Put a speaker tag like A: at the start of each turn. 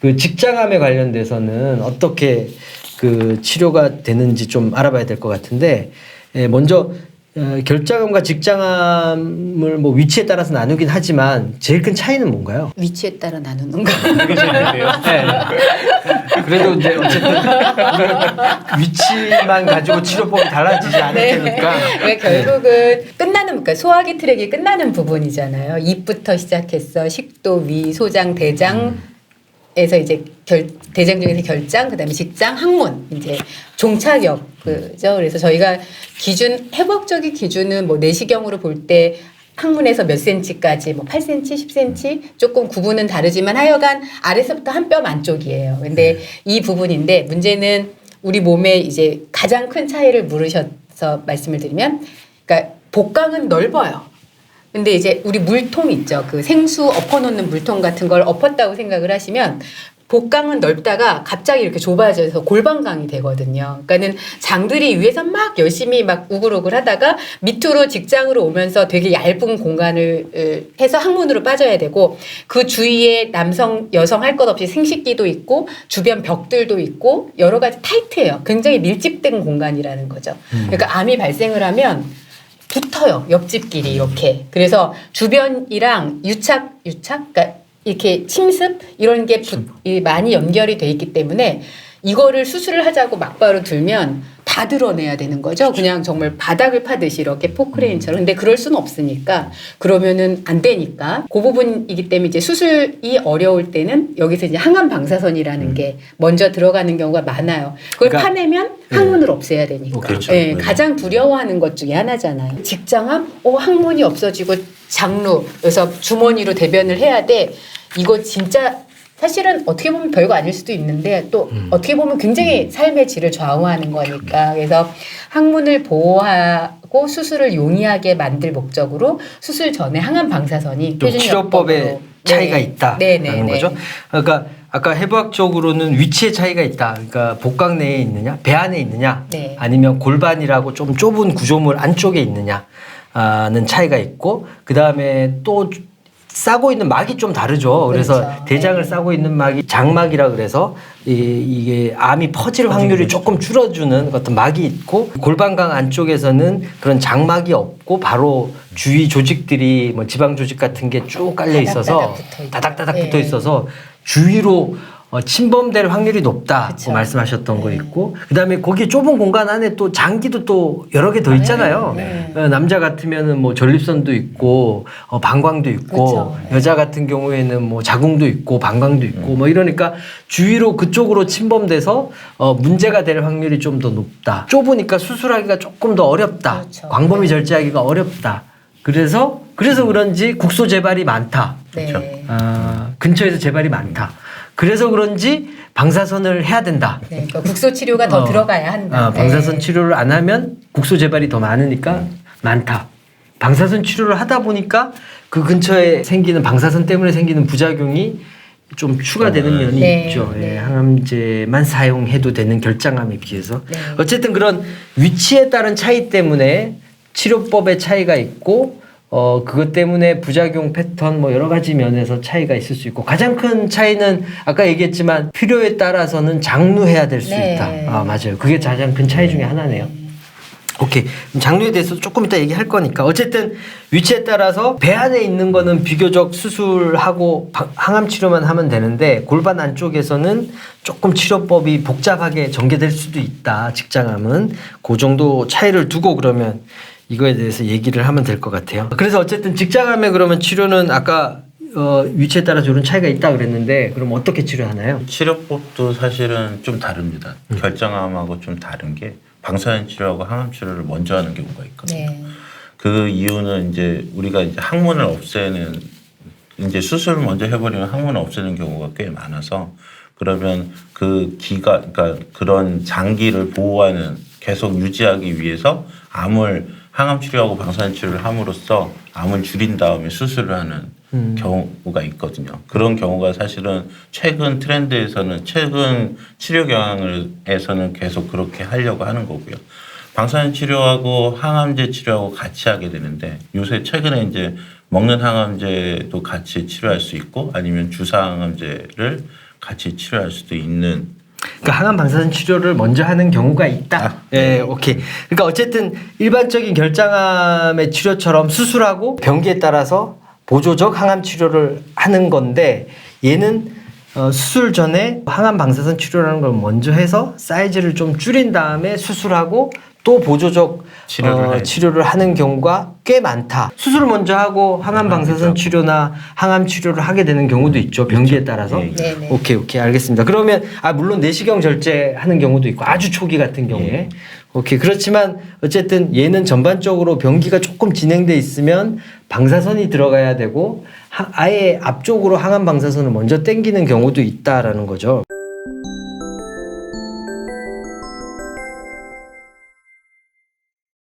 A: 그 직장암에 관련돼서는 어떻게 그 치료가 되는지 좀 알아봐야 될 것 같은데, 먼저 결장암과 직장암을 뭐 위치에 따라서 나누긴 하지만 제일 큰 차이는 뭔가요?
B: 위치에 따라 나누는 거.
A: 그게 재밌네요. 네. 그래도 이제 어쨌든 그 위치만 가지고 치료법이 달라지지 않을 테니까.
B: 왜 결국은 끝나는 그러니까 소화기 트랙이 끝나는 부분이잖아요. 입부터 시작해서 식도, 위, 소장, 대장. 에서 이제 대장 중에서 결장, 그다음에 직장, 항문, 이제 종착역 그죠. 그래서 저희가 기준 회복적인 기준은 뭐 내시경으로 볼 때 항문에서 몇 센치까지 뭐 8cm, 10cm 조금 구분은 다르지만 하여간 아래서부터 한 뼘 안쪽이에요. 근데 이 부분인데 문제는 우리 몸에 이제 가장 큰 차이를 물으셔서 말씀을 드리면, 그러니까 복강은 넓어요. 근데 이제 우리 물통 있죠. 그 생수 엎어놓는 물통 같은 걸 엎었다고 생각을 하시면 복강은 넓다가 갑자기 이렇게 좁아져서 골반강이 되거든요. 그러니까는 장들이 위에서 막 열심히 막 우글우글 하다가 밑으로 직장으로 오면서 되게 얇은 공간을 해서 항문으로 빠져야 되고, 그 주위에 남성, 여성 할 것 없이 생식기도 있고 주변 벽들도 있고 여러 가지 타이트해요. 굉장히 밀집된 공간이라는 거죠. 그러니까 암이 발생을 하면 붙어요. 옆집끼리 이렇게. 그래서 주변이랑 유착, 그러니까 이렇게 침습 이런 게 많이 연결이 돼 있기 때문에 이거를 수술을 하자고 막바로 들면 다 드러내야 되는 거죠. 그냥 정말 바닥을 파듯이 이렇게 포크레인처럼. 근데 그럴 수는 없으니까, 그러면은 안 되니까 그 부분이기 때문에 이제 수술이 어려울 때는 여기서 이제 항암 방사선이라는 게 먼저 들어가는 경우가 많아요. 그걸
A: 그러니까,
B: 파내면 항문을 없애야 되니까.
C: 그렇죠.
B: 네, 가장 두려워하는 것 중에 하나잖아요. 직장암, 항문이 없어지고 장루, 그래서 주머니로 대변을 해야 돼. 이거 진짜 사실은 어떻게 보면 별거 아닐 수도 있는데 또 어떻게 보면 굉장히 삶의 질을 좌우하는 거니까. 그래서 항문을 보호하고 수술을 용이하게 만들 목적으로 수술 전에 항암 방사선이
A: 좀 치료법에
B: 표준요법으로.
A: 차이가
B: 네.
A: 있다라는 거죠. 그러니까 아까 해부학적으로는 위치에 차이가 있다. 그러니까 복강 내에 있느냐, 배 안에 있느냐,
B: 네.
A: 아니면 골반이라고 좀 좁은 구조물 안쪽에 있느냐는 차이가 있고, 그 다음에 또 싸고 있는 막이 좀 다르죠. 그래서
B: 그렇죠.
A: 대장을
B: 네.
A: 싸고 있는 막이 장막이라 그래서 이게 암이 퍼질 확률이 조금 줄어주는 어떤 막이 있고, 골반강 안쪽에서는 그런 장막이 없고 바로 주위 조직들이 뭐 지방 조직 같은 게 쭉 깔려 있어서 다닥다닥 붙어 있어서 주위로 침범될 확률이 높다고
B: 그쵸.
A: 말씀하셨던 거
B: 네.
A: 있고, 그다음에 거기 좁은 공간 안에 또 장기도 또 여러 개 더 있잖아요.
B: 네.
A: 남자 같으면은 뭐 전립선도 있고 방광도 있고,
B: 그쵸. 네.
A: 여자 같은 경우에는 뭐 자궁도 있고 방광도 있고 뭐 이러니까 주위로 그쪽으로 침범돼서 문제가 될 확률이 좀 더 높다. 좁으니까 수술하기가 조금 더 어렵다.
B: 그렇죠.
A: 광범위 절제하기가 어렵다. 그래서 그런지 국소 재발이 많다.
B: 네.
A: 근처에서 재발이 많다. 그래서 그런지 방사선을 해야 된다.
B: 네. 그러니까 국소 치료가 더 들어가야 한다.
A: 방사선
B: 네.
A: 치료를 안 하면 국소 재발이 더 많으니까 많다. 방사선 치료를 하다 보니까 그 근처에 생기는 방사선 때문에 생기는 부작용이 좀 추가되는 면이
B: 네.
A: 있죠.
B: 네.
A: 예, 항암제만 사용해도 되는 결장암에 비해서.
B: 네.
A: 어쨌든 그런 위치에 따른 차이 때문에 치료법의 차이가 있고, 그것 때문에 부작용 패턴 뭐 여러 가지 면에서 차이가 있을 수 있고, 가장 큰 차이는 아까 얘기했지만 필요에 따라서는 장루해야 될 수
B: 네.
A: 있다. 맞아요. 그게 가장 큰 차이 중에 하나네요. 오케이. 장루에 대해서 조금 이따 얘기할 거니까. 어쨌든 위치에 따라서 배 안에 있는 거는 비교적 수술하고 항암 치료만 하면 되는데, 골반 안쪽에서는 조금 치료법이 복잡하게 전개될 수도 있다. 직장암은. 그 정도 차이를 두고 그러면 이거에 대해서 얘기를 하면 될 것 같아요. 그래서 어쨌든 직장암에 그러면 치료는 아까 위치에 따라서 이런 차이가 있다 그랬는데, 그럼 어떻게 치료하나요?
C: 치료법도 사실은 좀 다릅니다. 결장암하고 좀 다른 게 방사선 치료하고 항암 치료를 먼저 하는 경우가 있거든요.
B: 네.
C: 그 이유는 이제 우리가 이제 항문을 없애는, 이제 수술을 먼저 해버리면 항문을 없애는 경우가 꽤 많아서, 그러면 그 그러니까 그런 장기를 보호하는, 계속 유지하기 위해서 항암 치료하고 방사선 치료를 함으로써 암을 줄인 다음에 수술을 하는 경우가 있거든요. 그런 경우가 사실은 최근 트렌드에서는, 최근 치료 경향에서는 계속 그렇게 하려고 하는 거고요. 방사선 치료하고 항암제 치료하고 같이 하게 되는데, 요새 최근에 이제 먹는 항암제도 같이 치료할 수 있고, 아니면 주사 항암제를 같이 치료할 수도 있는.
A: 그러니까 항암 방사선 치료를 먼저 하는 경우가 있다. 예, 오케이. 그러니까 어쨌든 일반적인 결장암의 치료처럼 수술하고 병기에 따라서 보조적 항암 치료를 하는 건데 얘는 수술 전에 항암 방사선 치료라는 걸 먼저 해서 사이즈를 좀 줄인 다음에 수술하고 또 보조적 치료를 하는 경우가 꽤 많다. 수술을 먼저 하고 항암 방사선 치료나 항암 치료를 하게 되는 경우도 있죠. 병기에 따라서.
C: 예,
B: 예. 네네.
A: 오케이 알겠습니다. 그러면 물론 내시경 절제하는 경우도 있고 아주 초기 같은 경우에
C: 예.
A: 오케이. 그렇지만 어쨌든 얘는 전반적으로 병기가 조금 진행돼 있으면 방사선이 들어가야 되고 아예 앞쪽으로 항암 방사선을 먼저 당기는 경우도 있다라는 거죠.